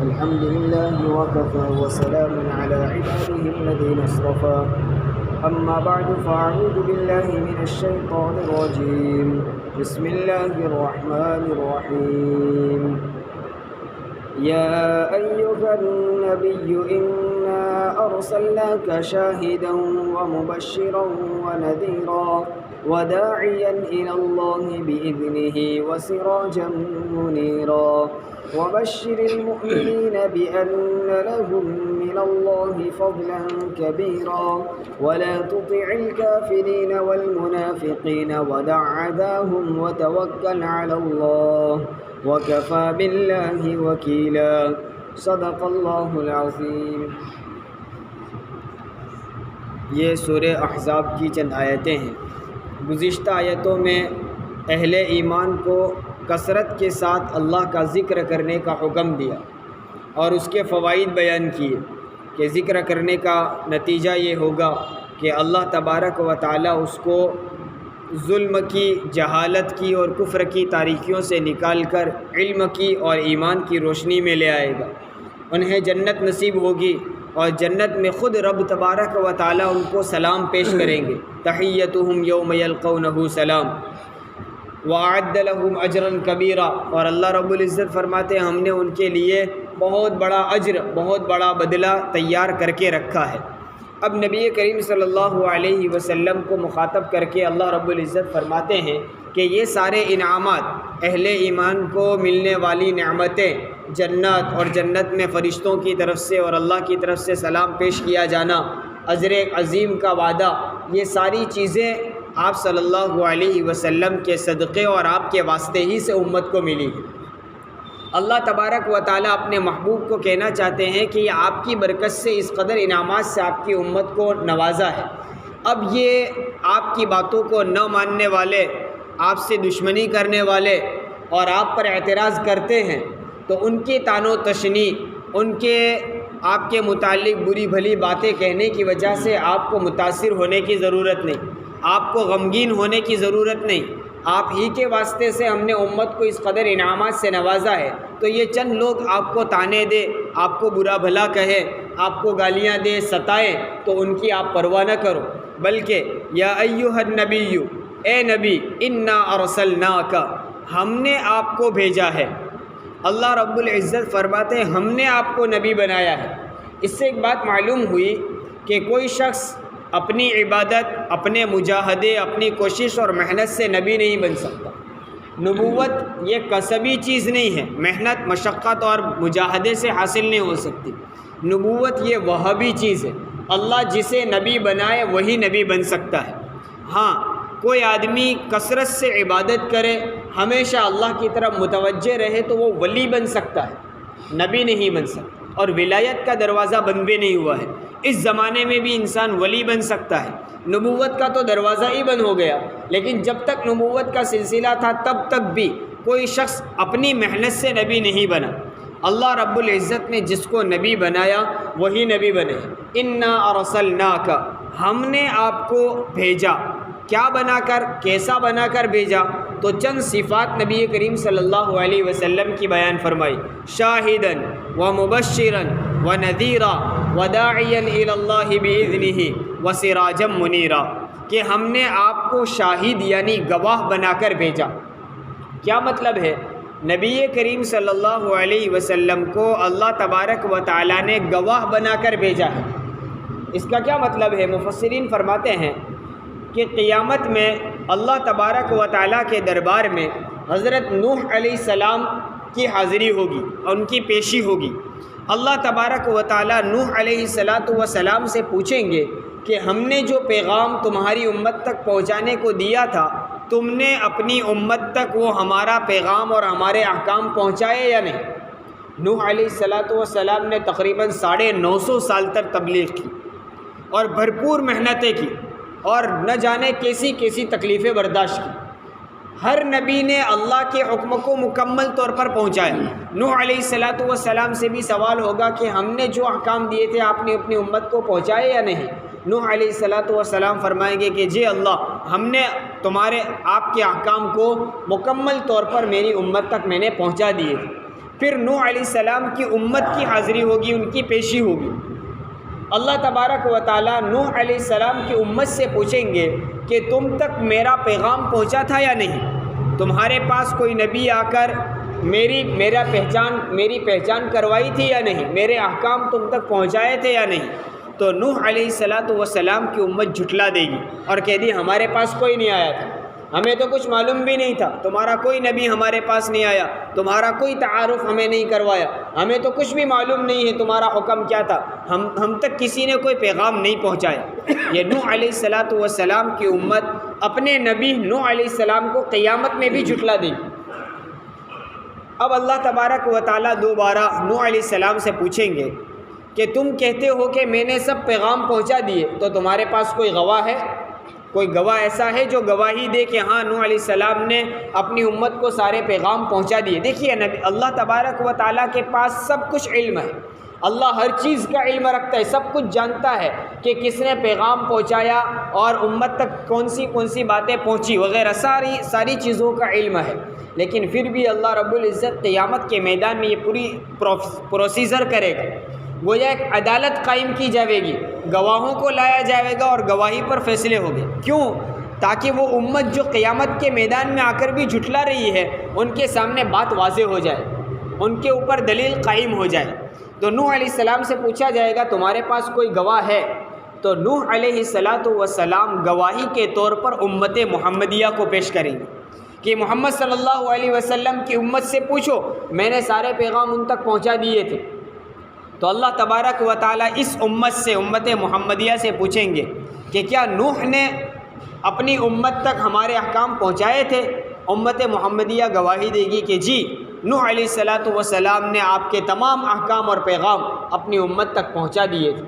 الحمد لله وكفى وسلام على عباده الذين اصطفى أما بعد فأعوذ بالله من الشيطان الرجيم بسم الله الرحمن الرحيم يا أيها النبي إنا أرسلناك شاهدا ومبشرا ونذيرا وداعيا إلى الله بإذنه وسراجا منيرا وبشر المؤمنين بأن لهم من الله فضلا كبيرا ولا تطع الكافرين والمنافقين ودع أذاهم وتوكل على الله وكفى بالله وكيلا صدق اللہ العظیم۔ یہ سورہ احزاب کی چند آیتیں ہیں۔ گزشتہ آیتوں میں اہل ایمان کو کثرت کے ساتھ اللہ کا ذکر کرنے کا حکم دیا اور اس کے فوائد بیان کیے کہ ذکر کرنے کا نتیجہ یہ ہوگا کہ اللہ تبارک و تعالی اس کو ظلم کی، جہالت کی اور کفر کی تاریکیوں سے نکال کر علم کی اور ایمان کی روشنی میں لے آئے گا۔ انہیں جنت نصیب ہوگی اور جنت میں خود رب تبارک و تعالی ان کو سلام پیش کریں گے۔ تحیتہم یوم یلقونہ سلام وَأَعَدَّ لَهُمْ أَجْرًا كَبِيرًا، اور اللہ رب العزت فرماتے ہیں ہم نے ان کے لیے بہت بڑا اجر، بہت بڑا بدلہ تیار کر کے رکھا ہے۔ اب نبی کریم صلی اللہ علیہ وسلم کو مخاطب کر کے اللہ رب العزت فرماتے ہیں کہ یہ سارے انعامات، اہل ایمان کو ملنے والی نعمتیں، جنت اور جنت میں فرشتوں کی طرف سے اور اللہ کی طرف سے سلام پیش کیا جانا، اجر عظیم کا وعدہ، یہ ساری چیزیں آپ صلی اللہ علیہ وسلم کے صدقے اور آپ کے واسطے ہی سے امت کو ملی ہے۔ اللہ تبارک و تعالیٰ اپنے محبوب کو کہنا چاہتے ہیں کہ یہ آپ کی برکت سے، اس قدر انعامات سے آپ کی امت کو نوازا ہے۔ اب یہ آپ کی باتوں کو نہ ماننے والے، آپ سے دشمنی کرنے والے اور آپ پر اعتراض کرتے ہیں تو ان کی طعن و تشنیع، ان کے آپ کے متعلق بری بھلی باتیں کہنے کی وجہ سے آپ کو متاثر ہونے کی ضرورت نہیں، آپ کو غمگین ہونے کی ضرورت نہیں۔ آپ ہی کے واسطے سے ہم نے امت کو اس قدر انعامات سے نوازا ہے، تو یہ چند لوگ آپ کو طعنے دے، آپ کو برا بھلا کہے، آپ کو گالیاں دے، ستائیں، تو ان کی آپ پرواہ نہ کرو، بلکہ یا ایھا النبی، اے نبی، انا ارسلناک، ہم نے آپ کو بھیجا ہے۔ اللہ رب العزت فرماتے ہیں ہم نے آپ کو نبی بنایا ہے۔ اس سے ایک بات معلوم ہوئی کہ کوئی شخص اپنی عبادت، اپنے مجاہدے، اپنی کوشش اور محنت سے نبی نہیں بن سکتا۔ نبوت یہ کسبی چیز نہیں ہے، محنت، مشقت اور مجاہدے سے حاصل نہیں ہو سکتی۔ نبوت یہ وہابی چیز ہے، اللہ جسے نبی بنائے وہی نبی بن سکتا ہے۔ ہاں، کوئی آدمی کثرت سے عبادت کرے، ہمیشہ اللہ کی طرف متوجہ رہے تو وہ ولی بن سکتا ہے، نبی نہیں بن سکتا۔ اور ولایت کا دروازہ بند بھی نہیں ہوا ہے، اس زمانے میں بھی انسان ولی بن سکتا ہے۔ نبوت کا تو دروازہ ہی بند ہو گیا، لیکن جب تک نبوت کا سلسلہ تھا تب تک بھی کوئی شخص اپنی محنت سے نبی نہیں بنا۔ اللہ رب العزت نے جس کو نبی بنایا وہی نبی بنے۔ انا ارسلناک، ہم نے آپ کو بھیجا۔ کیا بنا کر، کیسا بنا کر بھیجا؟ تو چند صفات نبی کریم صلی اللہ علیہ وسلم کی بیان فرمائی۔ شاہدن ومبشرا ونذیرا وداعیا الی اللہ باذنہ وسراجا منیرا، کہ ہم نے آپ کو شاہد یعنی گواہ بنا کر بھیجا۔ کیا مطلب ہے؟ نبی کریم صلی اللہ علیہ وسلم کو اللہ تبارک و تعالیٰ نے گواہ بنا کر بھیجا ہے۔ اس کا کیا مطلب ہے؟ مفسرین فرماتے ہیں کہ قیامت میں اللہ تبارک و تعالیٰ کے دربار میں حضرت نوح علیہ السلام کی حاضری ہوگی اور ان کی پیشی ہوگی۔ اللہ تبارک و تعالیٰ نوح علیہ السلام سے پوچھیں گے کہ ہم نے جو پیغام تمہاری امت تک پہنچانے کو دیا تھا، تم نے اپنی امت تک وہ ہمارا پیغام اور ہمارے احکام پہنچائے یا نہیں؟ نوح علیہ السلام نے تقریباً 950 سال تک تبلیغ کی اور بھرپور محنتیں کی اور نہ جانے کیسی کیسی تکلیفیں برداشت کی۔ ہر نبی نے اللہ کے حکم کو مکمل طور پر پہنچایا۔ نوح علیہ السلام سے بھی سوال ہوگا کہ ہم نے جو احکام دیے تھے آپ نے اپنی امت کو پہنچائے یا نہیں؟ نوح علیہ السلام فرمائیں گے کہ جی اللہ، ہم نے آپ کے احکام کو مکمل طور پر میری امت تک میں نے پہنچا دیے۔ پھر نوح علیہ السلام کی امت کی حاضری ہوگی، ان کی پیشی ہوگی۔ اللہ تبارک و تعالیٰ نوح علیہ السلام کی امت سے پوچھیں گے کہ تم تک میرا پیغام پہنچا تھا یا نہیں؟ تمہارے پاس کوئی نبی آ کر میری پہچان کروائی تھی یا نہیں؟ میرے احکام تم تک پہنچائے تھے یا نہیں؟ تو نوح علیہ السلام کی امت جھٹلا دے گی اور کہہ دی ہمارے پاس کوئی نہیں آیا تھا، ہمیں تو کچھ معلوم بھی نہیں تھا، تمہارا کوئی نبی ہمارے پاس نہیں آیا، تمہارا کوئی تعارف ہمیں نہیں کروایا، ہمیں تو کچھ بھی معلوم نہیں ہے تمہارا حکم کیا تھا، ہم تک کسی نے کوئی پیغام نہیں پہنچایا۔ یہ نوح علیہ السلام کی امت اپنے نبی نوح علیہ السلام کو قیامت میں بھی جھٹلا دے گی۔ اب اللہ تبارک و تعالیٰ دوبارہ نوح علیہ السلام سے پوچھیں گے کہ تم کہتے ہو کہ میں نے سب پیغام پہنچا دیے، تو تمہارے پاس کوئی گواہ ہے؟ کوئی گواہ ایسا ہے جو گواہی دے کہ ہاں نوح علیہ السلام نے اپنی امت کو سارے پیغام پہنچا دیے؟ دیکھیے اللہ تبارک و تعالیٰ کے پاس سب کچھ علم ہے، اللہ ہر چیز کا علم رکھتا ہے، سب کچھ جانتا ہے کہ کس نے پیغام پہنچایا اور امت تک کون سی باتیں پہنچی وغیرہ، ساری چیزوں کا علم ہے۔ لیکن پھر بھی اللہ رب العزت قیامت کے میدان میں یہ پوری پروسیجر کرے گا، گویا ایک عدالت قائم کی جائے گی، گواہوں کو لایا جائے گا اور گواہی پر فیصلے ہوں گے۔ کیوں؟ تاکہ وہ امت جو قیامت کے میدان میں آ کر بھی جھٹلا رہی ہے ان کے سامنے بات واضح ہو جائے، ان کے اوپر دلیل قائم ہو جائے۔ تو نوح علیہ السلام سے پوچھا جائے گا تمہارے پاس کوئی گواہ ہے؟ تو نوح علیہ السلام گواہی کے طور پر امت محمدیہ کو پیش کریں گے کہ محمد صلی اللہ علیہ وسلم کی امت سے پوچھو، میں نے سارے پیغام ان تک پہنچا دیے تھے۔ تو اللہ تبارک و تعالیٰ اس امت سے، امت محمدیہ سے پوچھیں گے کہ کیا نوح نے اپنی امت تک ہمارے احکام پہنچائے تھے؟ امت محمدیہ گواہی دے گی کہ جی، نوح علیہ السلام نے آپ کے تمام احکام اور پیغام اپنی امت تک پہنچا دیے تھے۔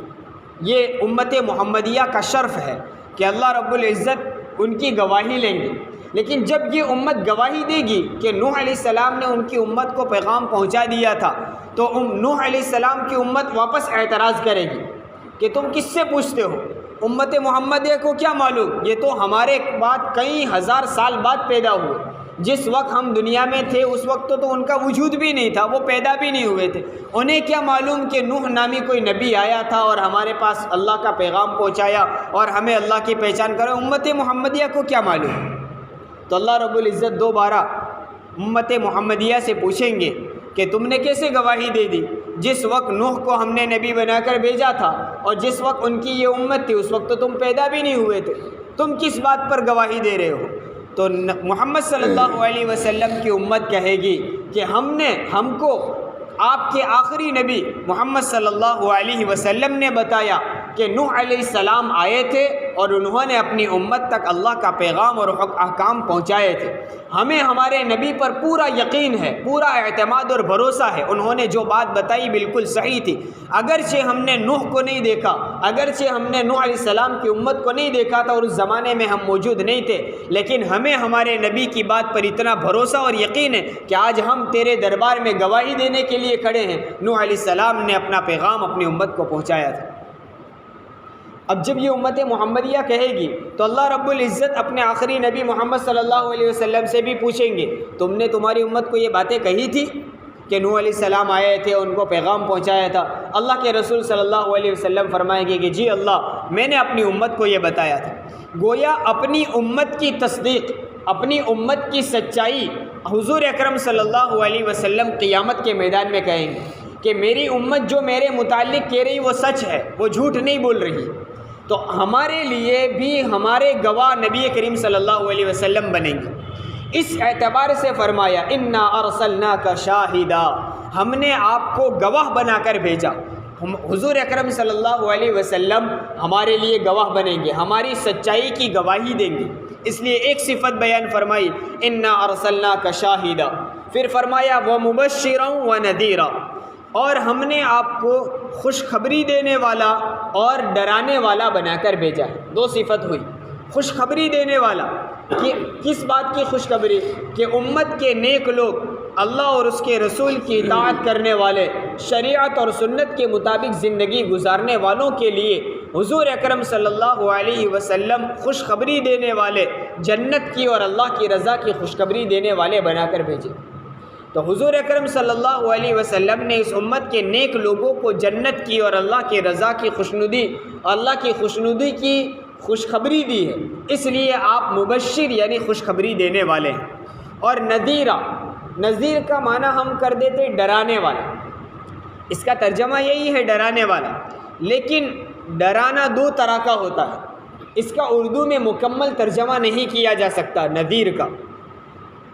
یہ امت محمدیہ کا شرف ہے کہ اللہ رب العزت ان کی گواہی لیں گے۔ لیکن جب یہ امت گواہی دے گی کہ نوح علیہ السلام نے ان کی امت کو پیغام پہنچا دیا تھا، تو نوح علیہ السلام کی امت واپس اعتراض کرے گی کہ تم کس سے پوچھتے ہو؟ امت محمدیہ کو کیا معلوم؟ یہ تو ہمارے بعد کئی ہزار سال بعد پیدا ہوئے، جس وقت ہم دنیا میں تھے اس وقت تو ان کا وجود بھی نہیں تھا، وہ پیدا بھی نہیں ہوئے تھے، انہیں کیا معلوم کہ نوح نامی کوئی نبی آیا تھا اور ہمارے پاس اللہ کا پیغام پہنچایا اور ہمیں اللہ کی پہچان کرے؟ امت محمدیہ کو کیا معلوم؟ تو اللہ رب العزت دوبارہ امت محمدیہ سے پوچھیں گے کہ تم نے کیسے گواہی دے دی؟ جس وقت نوح کو ہم نے نبی بنا کر بھیجا تھا اور جس وقت ان کی یہ امت تھی اس وقت تو تم پیدا بھی نہیں ہوئے تھے، تم کس بات پر گواہی دے رہے ہو؟ تو محمد صلی اللہ علیہ وسلم کی امت کہے گی کہ ہم کو آپ کے آخری نبی محمد صلی اللہ علیہ وسلم نے بتایا کہ نوح علیہ السلام آئے تھے اور انہوں نے اپنی امت تک اللہ کا پیغام اور احکام پہنچائے تھے، ہمیں ہمارے نبی پر پورا یقین ہے، پورا اعتماد اور بھروسہ ہے، انہوں نے جو بات بتائی بالکل صحیح تھی۔ اگرچہ ہم نے نوح کو نہیں دیکھا، اگرچہ ہم نے نوح علیہ السلام کی امت کو نہیں دیکھا تھا اور اس زمانے میں ہم موجود نہیں تھے، لیکن ہمیں ہمارے نبی کی بات پر اتنا بھروسہ اور یقین ہے کہ آج ہم تیرے دربار میں گواہی دینے کے لیے کھڑے ہیں، نوح علیہ السلام نے اپنا پیغام اپنی امت کو پہنچایا تھا۔ اب جب یہ امت محمدیہ کہے گی تو اللہ رب العزت اپنے آخری نبی محمد صلی اللہ علیہ وسلم سے بھی پوچھیں گے تم نے تمہاری امت کو یہ باتیں کہی تھی کہ نوح علیہ السلام آئے تھے، ان کو پیغام پہنچایا تھا؟ اللہ کے رسول صلی اللہ علیہ وسلم فرمائیں گے کہ جی اللہ، میں نے اپنی امت کو یہ بتایا تھا۔ گویا اپنی امت کی تصدیق، اپنی امت کی سچائی حضور اکرم صلی اللہ علیہ وسلم قیامت کے میدان میں کہیں گے کہ میری امت جو میرے متعلق کہہ رہی وہ سچ ہے، وہ جھوٹ نہیں بول رہی۔ تو ہمارے لیے بھی ہمارے گواہ نبی کریم صلی اللہ علیہ وسلم بنیں گے۔ اس اعتبار سے فرمایا انا ارسلناک شاہدا، ہم نے آپ کو گواہ بنا کر بھیجا۔ حضور اکرم صلی اللہ علیہ وسلم ہمارے لیے گواہ بنیں گے، ہماری سچائی کی گواہی دیں گے۔ اس لیے ایک صفت بیان فرمائی انا ارسلناک شاہدا، پھر فرمایا ومبشرا ونذیرا، اور ہم نے آپ کو خوشخبری دینے والا اور ڈرانے والا بنا کر بھیجا ہے۔ دو صفت ہوئی، خوشخبری دینے والا، کہ کس بات کی خوشخبری؟ کہ امت کے نیک لوگ، اللہ اور اس کے رسول کی اطاعت کرنے والے، شریعت اور سنت کے مطابق زندگی گزارنے والوں کے لیے حضور اکرم صلی اللہ علیہ وسلم خوشخبری دینے والے، جنت کی اور اللہ کی رضا کی خوشخبری دینے والے بنا کر بھیجے۔ تو حضور اکرم صلی اللہ علیہ وسلم نے اس امت کے نیک لوگوں کو جنت کی اور اللہ کی رضا کی خوشنودی کی خوشخبری دی ہے، اس لیے آپ مبشر یعنی خوشخبری دینے والے ہیں۔ اور نذیر کا معنی ہم کر دیتے ڈرانے والا، اس کا ترجمہ یہی ہے ڈرانے والا، لیکن ڈرانا دو طرح کا ہوتا ہے، اس کا اردو میں مکمل ترجمہ نہیں کیا جا سکتا نذیر کا،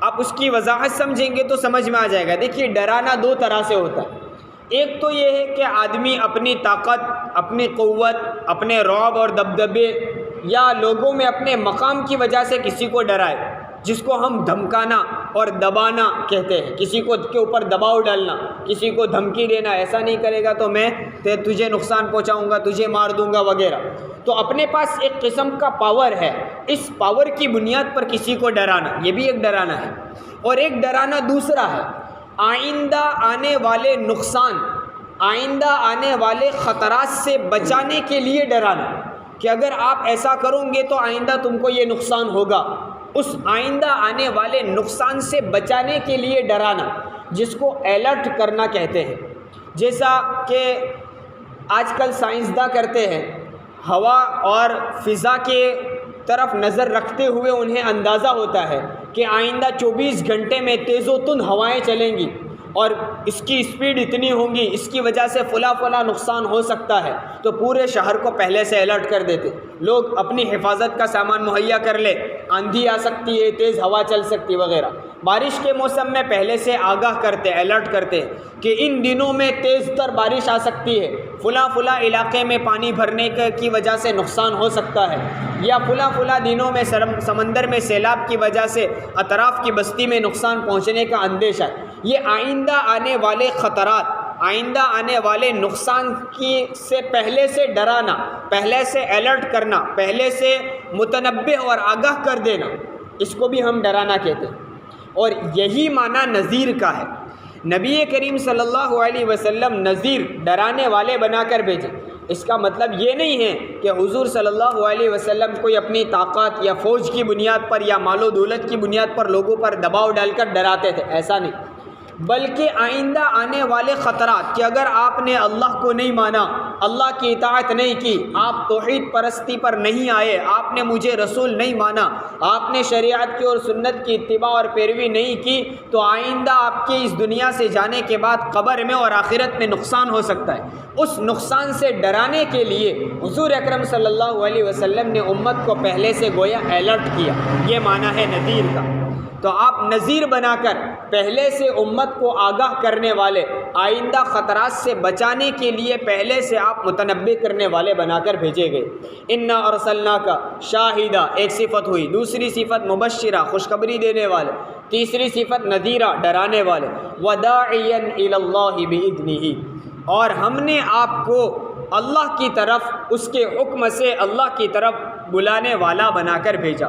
آپ اس کی وضاحت سمجھیں گے تو سمجھ میں آ جائے گا۔ دیکھیے ڈرانا دو طرح سے ہوتا ہے، ایک تو یہ ہے کہ آدمی اپنی طاقت، اپنی قوت، اپنے رعب اور دبدبے یا لوگوں میں اپنے مقام کی وجہ سے کسی کو ڈرائے، جس کو ہم دھمکانا اور دبانا کہتے ہیں، کسی کو کے اوپر دباؤ ڈالنا، کسی کو دھمکی دینا، ایسا نہیں کرے گا تو میں تجھے نقصان پہنچاؤں گا، تجھے مار دوں گا وغیرہ۔ تو اپنے پاس ایک قسم کا پاور ہے، اس پاور کی بنیاد پر کسی کو ڈرانا، یہ بھی ایک ڈرانا ہے۔ اور ایک ڈرانا دوسرا ہے، آئندہ آنے والے نقصان، آئندہ آنے والے خطرات سے بچانے کے لیے ڈرانا، کہ اگر آپ ایسا کرو گے تو آئندہ تم کو یہ نقصان ہوگا، اس آئندہ آنے والے نقصان سے بچانے کے لیے ڈرانا، جس کو الرٹ کرنا کہتے ہیں۔ جیسا کہ آج کل سائنسداں کرتے ہیں، ہوا اور فضا کے طرف نظر رکھتے ہوئے انہیں اندازہ ہوتا ہے کہ آئندہ 24 گھنٹے میں تیز و تند ہوائیں چلیں گی اور اس کی اسپیڈ اتنی ہوگی، اس کی وجہ سے فلاں نقصان ہو سکتا ہے، تو پورے شہر کو پہلے سے الرٹ کر دیتے، لوگ اپنی حفاظت کا سامان مہیا کر لے، آندھی آ سکتی ہے، تیز ہوا چل سکتی وغیرہ۔ بارش کے موسم میں پہلے سے آگاہ کرتے، الرٹ کرتے کہ ان دنوں میں تیز تر بارش آ سکتی ہے، فلاں علاقے میں پانی بھرنے کی وجہ سے نقصان ہو سکتا ہے، یا فلاں دنوں میں سمندر میں سیلاب کی وجہ سے اطراف کی بستی میں نقصان پہنچنے کا اندیشہ ہے۔ یہ آئندہ آنے والے خطرات، آئندہ آنے والے نقصان سے پہلے سے ڈرانا، پہلے سے الرٹ کرنا، پہلے سے متنبہ اور آگاہ کر دینا، اس کو بھی ہم ڈرانا کہتے ہیں۔ اور یہی معنی نذیر کا ہے۔ نبی کریم صلی اللہ علیہ وسلم نذیر، ڈرانے والے بنا کر بھیجے۔ اس کا مطلب یہ نہیں ہے کہ حضور صلی اللہ علیہ وسلم کوئی اپنی طاقت یا فوج کی بنیاد پر یا مال و دولت کی بنیاد پر لوگوں پر دباؤ ڈال کر ڈراتے تھے، ایسا نہیں، بلکہ آئندہ آنے والے خطرات کہ اگر آپ نے اللہ کو نہیں مانا، اللہ کی اطاعت نہیں کی، آپ توحید پرستی پر نہیں آئے، آپ نے مجھے رسول نہیں مانا، آپ نے شریعت کی اور سنت کی اتباع اور پیروی نہیں کی، تو آئندہ آپ کے اس دنیا سے جانے کے بعد قبر میں اور آخرت میں نقصان ہو سکتا ہے۔ اس نقصان سے ڈرانے کے لیے حضور اکرم صلی اللہ علیہ وسلم نے امت کو پہلے سے گویا الرٹ کیا، یہ معنی ہے نذیر کا۔ تو آپ نذیر بنا کر پہلے سے امت کو آگاہ کرنے والے، آئندہ خطرات سے بچانے کے لیے پہلے سے آپ متنبہ کرنے والے بنا کر بھیجے گئے۔ انا ارسلناک شاہدہ ایک صفت ہوئی، دوسری صفت مبشرہ خوشخبری دینے والے، تیسری صفت نذیرہ ڈرانے والے، وداعیا الی اللہ باذنہ، اور ہم نے آپ کو اللہ کی طرف اس کے حکم سے اللہ کی طرف بلانے والا بنا کر بھیجا۔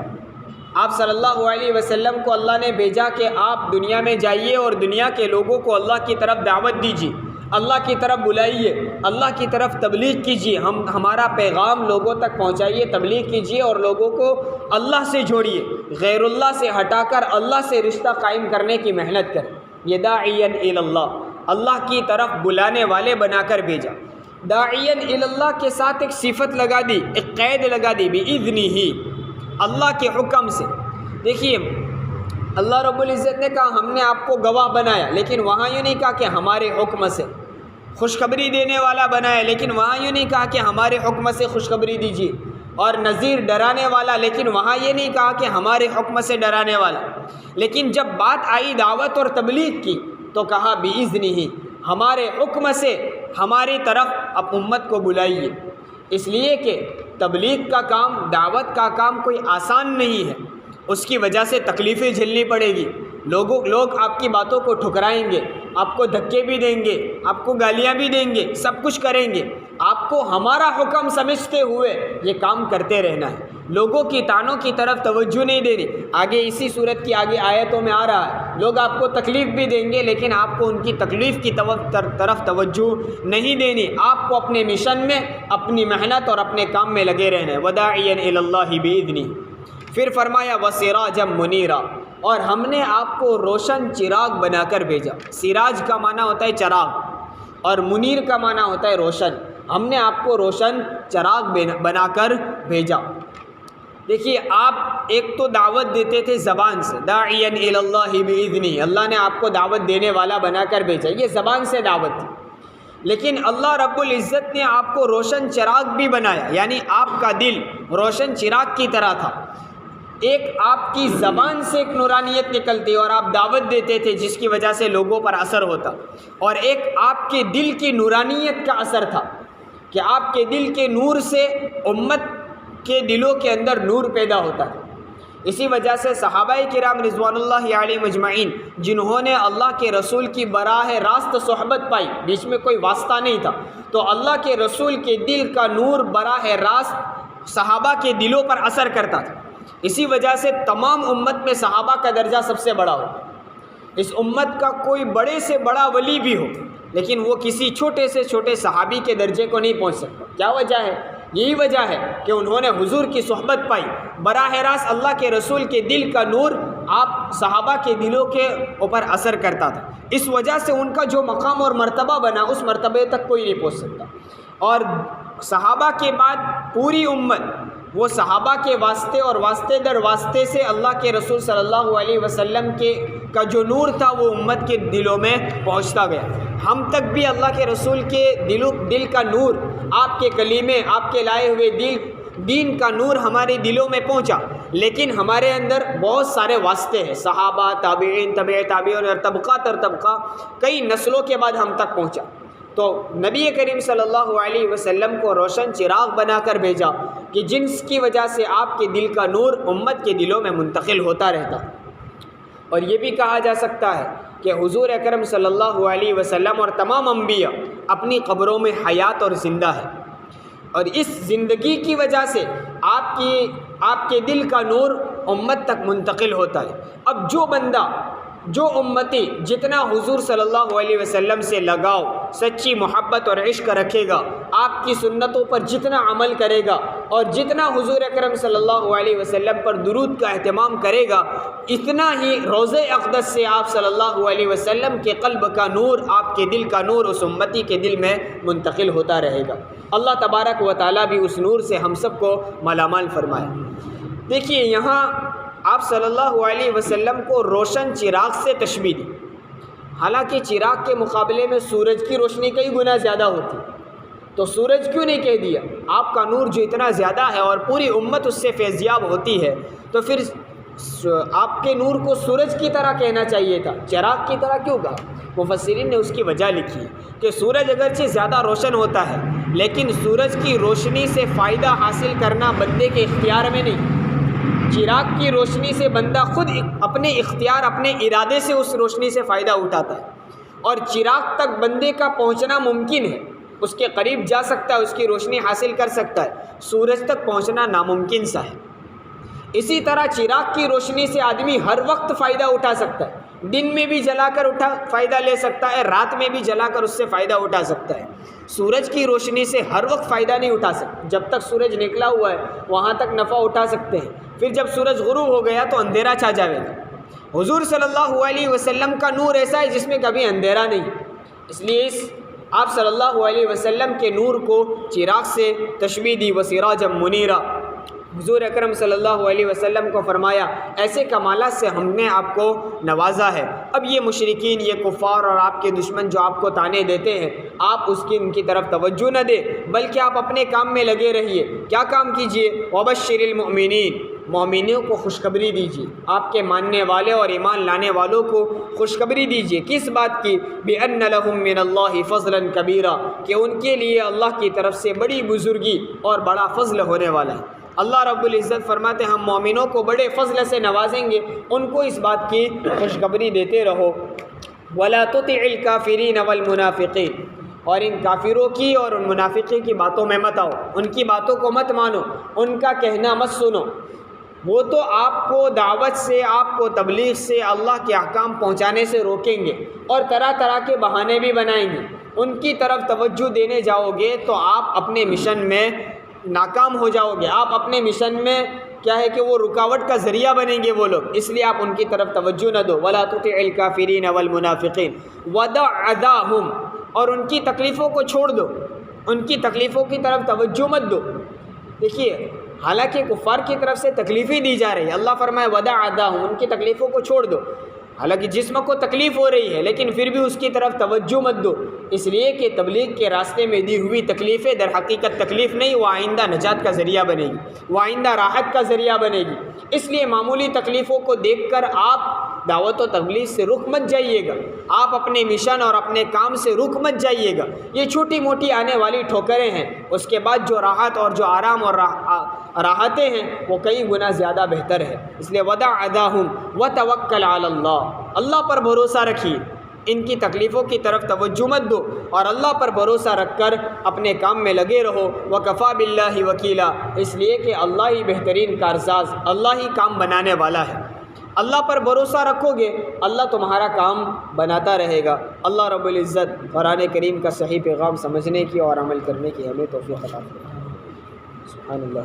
آپ صلی اللہ علیہ وسلم کو اللہ نے بھیجا کہ آپ دنیا میں جائیے اور دنیا کے لوگوں کو اللہ کی طرف دعوت دیجیے، اللہ کی طرف بلائیے، اللہ کی طرف تبلیغ کیجیے، ہمارا پیغام لوگوں تک پہنچائیے، تبلیغ کیجیے اور لوگوں کو اللہ سے جوڑیے، غیر اللہ سے ہٹا کر اللہ سے رشتہ قائم کرنے کی محنت کریں۔ یہ داعیا الی اللہ، اللہ کی طرف بلانے والے بنا کر بھیجا۔ داعیا الی اللہ کے ساتھ ایک صفت لگا دی، ایک قید لگا دی، باذنہ، اللہ کے حکم سے۔ دیکھیے اللہ رب العزت نے کہا ہم نے آپ کو گواہ بنایا، لیکن وہاں یوں نہیں کہا کہ ہمارے حکم سے، خوشخبری دینے والا بنایا، لیکن وہاں یوں نہیں کہا کہ ہمارے حکم سے خوشخبری دیجیے، اور نذیر ڈرانے والا، لیکن وہاں یہ نہیں کہا کہ ہمارے حکم سے ڈرانے والا۔ لیکن جب بات آئی دعوت اور تبلیغ کی تو کہا باذنہ، ہمارے حکم سے ہماری طرف اب امت کو بلائیے، اس لیے کہ تبلیغ کا کام، دعوت کا کام کوئی آسان نہیں ہے، اس کی وجہ سے تکلیفیں جھیلنی پڑے گی، لوگ آپ کی باتوں کو ٹھکرائیں گے، آپ کو دھکے بھی دیں گے، آپ کو گالیاں بھی دیں گے، سب کچھ کریں گے، آپ کو ہمارا حکم سمجھتے ہوئے یہ کام کرتے رہنا ہے، لوگوں کی طعنوں کی طرف توجہ نہیں دینی۔ آگے اسی صورت کی آگے آیتوں میں آ رہا ہے، لوگ آپ کو تکلیف بھی دیں گے لیکن آپ کو ان کی تکلیف کی طرف توجہ نہیں دینی، آپ کو اپنے مشن میں، اپنی محنت اور اپنے کام میں لگے رہنا ہے۔ وداعیا الی اللہ باذنہ۔ پھر فرمایا وسراجا منیرا، اور ہم نے آپ کو روشن چراغ بنا کر بھیجا۔ سراج کا معنی ہوتا ہے چراغ اور منیر کا معنی ہوتا ہے روشن۔ ہم نے آپ کو روشن چراغ بنا کر بھیجا۔ دیکھیے، آپ ایک تو دعوت دیتے تھے زبان سے، داعیا الی اللہ باذنہ، اللہ نے آپ کو دعوت دینے والا بنا کر بھیجا، یہ زبان سے دعوت تھی۔ لیکن اللہ رب العزت نے آپ کو روشن چراغ بھی بنایا، یعنی آپ کا دل روشن چراغ کی طرح تھا۔ ایک آپ کی زبان سے ایک نورانیت نکلتی اور آپ دعوت دیتے تھے جس کی وجہ سے لوگوں پر اثر ہوتا، اور ایک آپ کے دل کی نورانیت کا اثر تھا کہ آپ کے دل کے نور سے امت کے دلوں کے اندر نور پیدا ہوتا ہے۔ اسی وجہ سے صحابہ کرام رضوان اللہ علیہم اجمعین، جنہوں نے اللہ کے رسول کی براہ راست صحبت پائی، بیچ میں کوئی واسطہ نہیں تھا، تو اللہ کے رسول کے دل کا نور براہ راست صحابہ کے دلوں پر اثر کرتا تھا۔ اسی وجہ سے تمام امت میں صحابہ کا درجہ سب سے بڑا ہو۔ اس امت کا کوئی بڑے سے بڑا ولی بھی ہو، لیکن وہ کسی چھوٹے سے چھوٹے صحابی کے درجے کو نہیں پہنچ سکتا۔ کیا وجہ ہے؟ یہی وجہ ہے کہ انہوں نے حضور کی صحبت پائی، براہ راست اللہ کے رسول کے دل کا نور آپ صحابہ کے دلوں کے اوپر اثر کرتا تھا۔ اس وجہ سے ان کا جو مقام اور مرتبہ بنا، اس مرتبے تک کوئی نہیں پہنچ سکتا۔ اور صحابہ کے بعد پوری امت وہ صحابہ کے واسطے اور واسطے در واسطے سے اللہ کے رسول صلی اللہ علیہ وسلم کا جو نور تھا وہ امت کے دلوں میں پہنچتا گیا۔ ہم تک بھی اللہ کے رسول کے دل کا نور، آپ کے کلیمے، آپ کے لائے ہوئے دین کا نور ہمارے دلوں میں پہنچا، لیکن ہمارے اندر بہت سارے واسطے ہیں، صحابہ، تابعین، تبع تابعین اور طبقہ تر طبقہ کئی نسلوں کے بعد ہم تک پہنچا۔ تو نبی کریم صلی اللہ علیہ وسلم کو روشن چراغ بنا کر بھیجا کہ جس کی وجہ سے آپ کے دل کا نور امت کے دلوں میں منتقل ہوتا رہتا۔ اور یہ بھی کہا جا سکتا ہے کہ حضور اکرم صلی اللہ علیہ وسلم اور تمام انبیاء اپنی قبروں میں حیات اور زندہ ہے، اور اس زندگی کی وجہ سے آپ کے دل کا نور امت تک منتقل ہوتا ہے۔ اب جو بندہ، جو امتی جتنا حضور صلی اللہ علیہ وسلم سے لگاؤ، سچی محبت اور عشق رکھے گا، آپ کی سنتوں پر جتنا عمل کرے گا اور جتنا حضور اکرم صلی اللہ علیہ وسلم پر درود کا اہتمام کرے گا، اتنا ہی روضہ اقدس سے آپ صلی اللہ علیہ وسلم کے قلب کا نور، آپ کے دل کا نور اس امتی کے دل میں منتقل ہوتا رہے گا۔ اللہ تبارک و تعالیٰ بھی اس نور سے ہم سب کو مالا مال فرمائے۔ دیکھیے، یہاں آپ صلی اللہ علیہ وسلم کو روشن چراغ سے تشبیہ دی، حالانکہ چراغ کے مقابلے میں سورج کی روشنی کئی گنا زیادہ ہوتی، تو سورج کیوں نہیں کہہ دیا؟ آپ کا نور جو اتنا زیادہ ہے اور پوری امت اس سے فیضیاب ہوتی ہے، تو پھر آپ کے نور کو سورج کی طرح کہنا چاہیے تھا، چراغ کی طرح کیوں کہا؟ مفسرین نے اس کی وجہ لکھی کہ سورج اگرچہ زیادہ روشن ہوتا ہے، لیکن سورج کی روشنی سے فائدہ حاصل کرنا بندے کے اختیار میں نہیں۔ چراغ کی روشنی سے بندہ خود اپنے اختیار، اپنے ارادے سے اس روشنی سے فائدہ اٹھاتا ہے، اور چراغ تک بندے کا پہنچنا ممکن ہے، اس کے قریب جا سکتا ہے، اس کی روشنی حاصل کر سکتا ہے، سورج تک پہنچنا ناممکن سا ہے۔ اسی طرح چراغ کی روشنی سے آدمی ہر وقت فائدہ اٹھا سکتا ہے، دن میں بھی جلا کر فائدہ لے سکتا ہے، رات میں بھی جلا کر اس سے فائدہ اٹھا سکتا ہے۔ سورج کی روشنی سے ہر وقت فائدہ نہیں اٹھا سکتا، جب تک سورج نکلا ہوا ہے وہاں تک نفع اٹھا سکتے ہیں، پھر جب سورج غروب ہو گیا تو اندھیرا چھا جائے گا۔ حضور صلی اللہ علیہ وسلم کا نور ایسا ہے جس میں کبھی اندھیرا نہیں، اس لیے آپ صلی اللہ علیہ وسلم کے نور کو چراغ سے تشبیہ دی، وسراجا منیرا۔ حضور اکرم صلی اللہ علیہ وسلم کو فرمایا ایسے کمالات سے ہم نے آپ کو نوازا ہے۔ اب یہ مشرکین، یہ کفار اور آپ کے دشمن جو آپ کو تانے دیتے ہیں، آپ ان کی طرف توجہ نہ دیں، بلکہ آپ اپنے کام میں لگے رہیے۔ کیا کام کیجئے؟ وبشر المؤمنین، مومنوں کو خوشخبری دیجیے، آپ کے ماننے والے اور ایمان لانے والوں کو خوشخبری دیجیے۔ کس بات کی؟ بِأَنَّ لَهُم مِّنَ اللَّهِ فَضْلًا كَبِيرًا، کہ ان کے لیے اللہ کی طرف سے بڑی بزرگی اور بڑا فضل ہونے والا ہے۔ اللہ رب العزت فرماتے ہیں ہم مومنوں کو بڑے فضل سے نوازیں گے، ان کو اس بات کی خوشخبری دیتے رہو۔ وَلَا تُطِعِ الْكَافِرِينَ وَالْمُنَافِقِينَ، اور ان کافروں کی اور ان منافقین کی باتوں میں مت آؤ، ان کی باتوں کو مت مانو، ان کا کہنا مت سنو۔ وہ تو آپ کو دعوت سے، آپ کو تبلیغ سے، اللہ کے احکام پہنچانے سے روکیں گے اور طرح طرح کے بہانے بھی بنائیں گے۔ ان کی طرف توجہ دینے جاؤ گے تو آپ اپنے مشن میں ناکام ہو جاؤ گے، آپ اپنے مشن میں کیا ہے کہ وہ رکاوٹ کا ذریعہ بنیں گے وہ لوگ، اس لیے آپ ان کی طرف توجہ نہ دو۔ وَلَا تُطِعِ الْكَافِرِينَ وَالْمُنَافِقِينَ وَدَعْ أَذَاهُمْ، اور ان کی تکلیفوں کو چھوڑ دو، ان کی تکلیفوں کی طرف توجہ مت دو۔ دیکھیے حالانکہ کفار کی طرف سے تکلیفیں دی جا رہی ہے، اللہ فرمائے وَدَعْ أَذَاهُمْ، ان کی تکلیفوں کو چھوڑ دو۔ حالانکہ جسم کو تکلیف ہو رہی ہے لیکن پھر بھی اس کی طرف توجہ مت دو، اس لیے کہ تبلیغ کے راستے میں دی ہوئی تکلیفیں در حقیقت تکلیف نہیں، وہ آئندہ نجات کا ذریعہ بنے گی، وہ آئندہ راحت کا ذریعہ بنے گی۔ اس لیے معمولی تکلیفوں کو دیکھ کر آپ دعوت و تبلیغ سے رخ مت جائیے گا، آپ اپنے مشن اور اپنے کام سے رخ مت جائیے گا۔ یہ چھوٹی موٹی آنے والی ٹھوکریں ہیں، اس کے بعد جو راحت اور جو آرام اور راحتیں ہیں وہ کئی گنا زیادہ بہتر ہے۔ اس لیے وَدَعْ أَذَاهُمْ وَتَوَكَّلْ عَلَى اللَّهِ، اللہ پر بھروسہ رکھیے، ان کی تکلیفوں کی طرف توجہ مت دو اور اللہ پر بھروسہ رکھ کر اپنے کام میں لگے رہو۔ وَكَفَى بِاللَّهِ وَكِيلًا، اس لیے کہ اللہ ہی بہترین کارساز، اللہ ہی کام بنانے والا ہے۔ اللہ پر بھروسہ رکھو گے اللہ تمہارا کام بناتا رہے گا۔ اللہ رب العزت قرآن کریم کا صحیح پیغام سمجھنے کی اور عمل کرنے کی ہمیں توفیق عطا فرمائے۔ سبحان اللہ۔